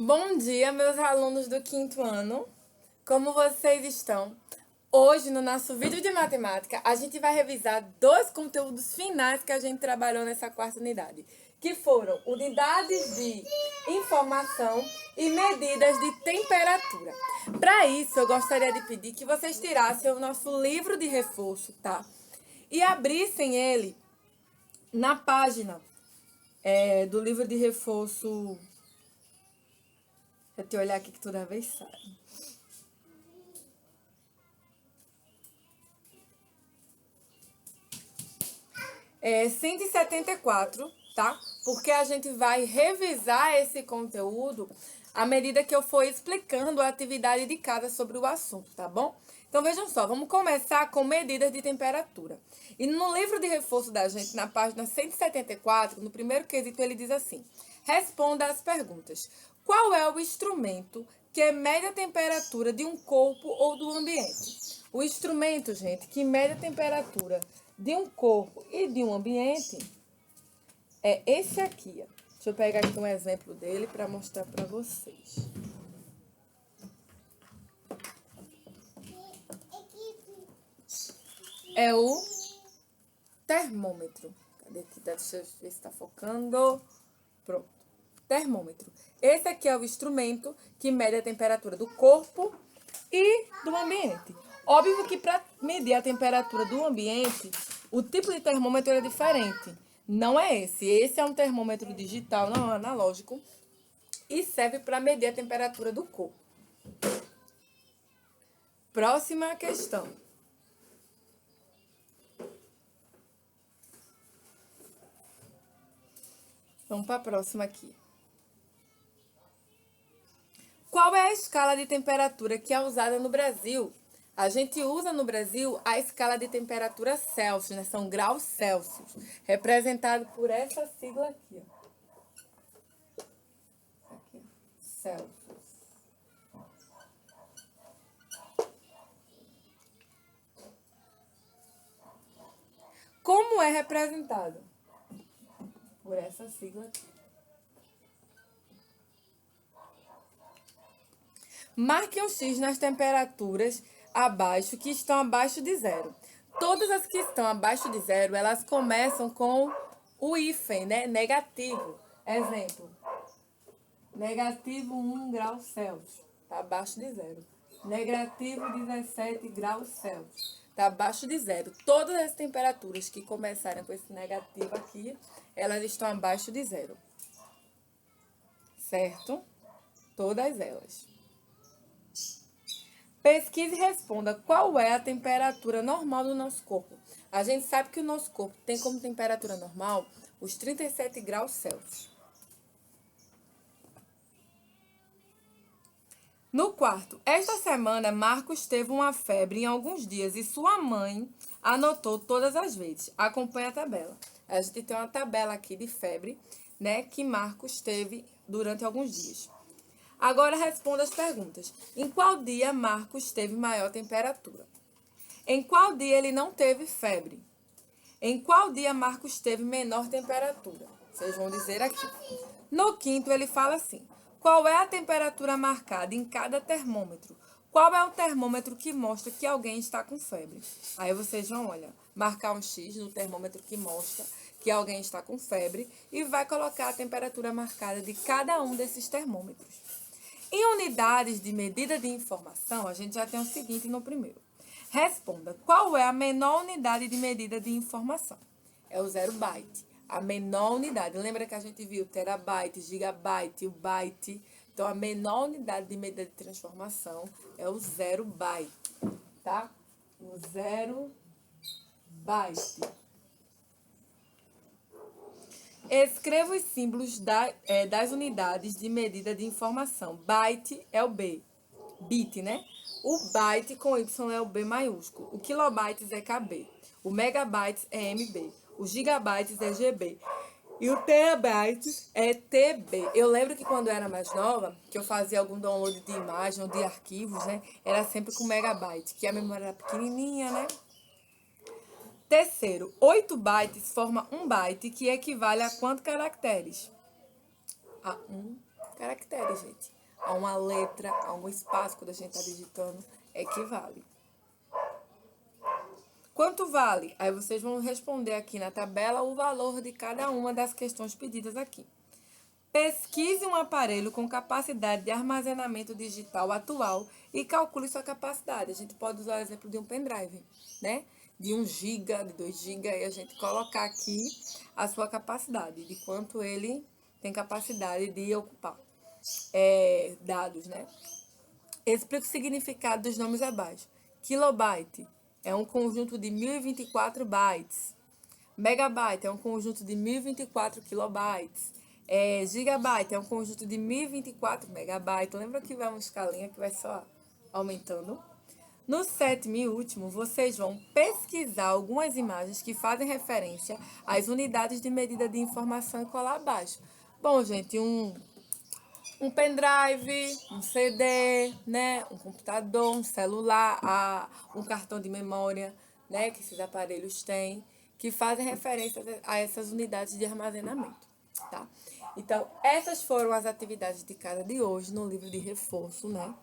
Bom dia, meus alunos do quinto ano. Como vocês estão? Hoje, no nosso vídeo de matemática, a gente vai revisar dois conteúdos finais que a gente trabalhou nessa quarta unidade, que foram unidades de informação e medidas de temperatura. Para isso, eu gostaria de pedir que vocês tirassem o nosso livro de reforço, tá? E abrissem ele na página do livro de reforço. Deixa eu olhar aqui que toda vez sai. 174, tá? Porque a gente vai revisar esse conteúdo à medida que eu for explicando a atividade de cada sobre o assunto, tá bom? Então, vejam só, vamos começar com medidas de temperatura. E no livro de reforço da gente, na página 174, no primeiro quesito, ele diz assim: responda às perguntas. Qual é o instrumento que mede a temperatura de um corpo ou do ambiente? O instrumento, gente, que mede a temperatura de um corpo e de um ambiente é esse aqui, ó. Deixa eu pegar aqui um exemplo dele para mostrar para vocês. É o termômetro. Cadê aqui? Deixa eu ver se está focando. Pronto. Termômetro. Esse aqui é o instrumento que mede a temperatura do corpo e do ambiente. Óbvio que para medir a temperatura do ambiente, o tipo de termômetro é diferente. Não é esse. Esse é um termômetro digital, não analógico, e serve para medir a temperatura do corpo. Próxima questão. Vamos para a próxima aqui. Qual é a escala de temperatura que é usada no Brasil? A gente usa no Brasil a escala de temperatura Celsius, né? São graus Celsius, representado por essa sigla aqui, ó. Aqui, Celsius. Como é representado? Por essa sigla aqui. Marque um X nas temperaturas abaixo que estão abaixo de zero. Todas as que estão abaixo de zero, elas começam com o hífen, né? Negativo. Exemplo. Negativo 1 grau Celsius. Está abaixo de zero. Negativo 17 graus Celsius. Está abaixo de zero. Todas as temperaturas que começarem com esse negativo aqui, elas estão abaixo de zero. Certo? Todas elas. Pesquise e responda qual é a temperatura normal do nosso corpo. A gente sabe que o nosso corpo tem como temperatura normal os 37 graus Celsius. No quarto, esta semana Marcos teve uma febre em alguns dias e sua mãe anotou todas as vezes. Acompanhe a tabela. A gente tem uma tabela aqui de febre, né, que Marcos teve durante alguns dias. Agora responda as perguntas. Em qual dia Marcos teve maior temperatura? Em qual dia ele não teve febre? Em qual dia Marcos teve menor temperatura? Vocês vão dizer aqui. No quinto, ele fala assim: qual é a temperatura marcada em cada termômetro? Qual é o termômetro que mostra que alguém está com febre? Aí vocês vão, olha, marcar um X no termômetro que mostra que alguém está com febre e vai colocar a temperatura marcada de cada um desses termômetros. Em unidades de medida de informação, a gente já tem o seguinte no primeiro. Responda, qual é a menor unidade de medida de informação? É o 0 byte. A menor unidade. Lembra que a gente viu terabyte, gigabyte, o byte? Então, a menor unidade de medida de transformação é o 0 byte, tá? O 0 byte. Escreva os símbolos das unidades de medida de informação. Byte é o B. Bit, né? O byte com Y é o B maiúsculo. O kilobytes é KB. O megabytes é MB. O gigabytes é GB. E o terabytes é TB. Eu lembro que quando eu era mais nova, que eu fazia algum download de imagem ou de arquivos, né? Era sempre com megabyte, que a memória era pequenininha, né? Terceiro, 8 bytes forma um byte, que equivale a quantos caracteres? A 1 caracteres, gente. A uma letra, a um espaço quando a gente está digitando, equivale. Quanto vale? Aí vocês vão responder aqui na tabela o valor de cada uma das questões pedidas aqui. Pesquise um aparelho com capacidade de armazenamento digital atual e calcule sua capacidade. A gente pode usar o exemplo de um pendrive, né? De 1 GB, de 2 GB, e a gente colocar aqui a sua capacidade, de quanto ele tem capacidade de ocupar dados, né? Explica o significado dos nomes abaixo. Kilobyte é um conjunto de 1024 bytes. Megabyte é um conjunto de 1024 kilobytes. Gigabyte é um conjunto de 1024 megabytes. Lembra que vai uma escalinha que vai só aumentando? No sétimo e último, vocês vão pesquisar algumas imagens que fazem referência às unidades de medida de informação e colar abaixo. Bom, gente, um pendrive, um CD, né? Um computador, um celular, um cartão de memória, né? Que esses aparelhos têm, que fazem referência a essas unidades de armazenamento, tá? Então, essas foram as atividades de casa de hoje no livro de reforço, né?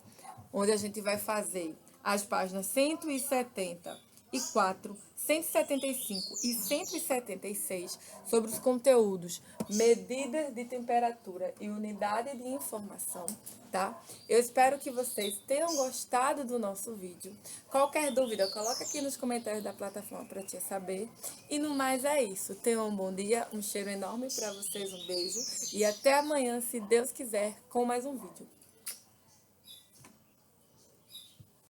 Onde a gente vai fazer as páginas 174, 175 e 176 sobre os conteúdos medidas de temperatura e unidade de informação, tá? Eu espero que vocês tenham gostado do nosso vídeo. Qualquer dúvida, coloca aqui nos comentários da plataforma para te saber. E no mais é isso. Tenham um bom dia, um cheiro enorme para vocês, um beijo e até amanhã, se Deus quiser, com mais um vídeo.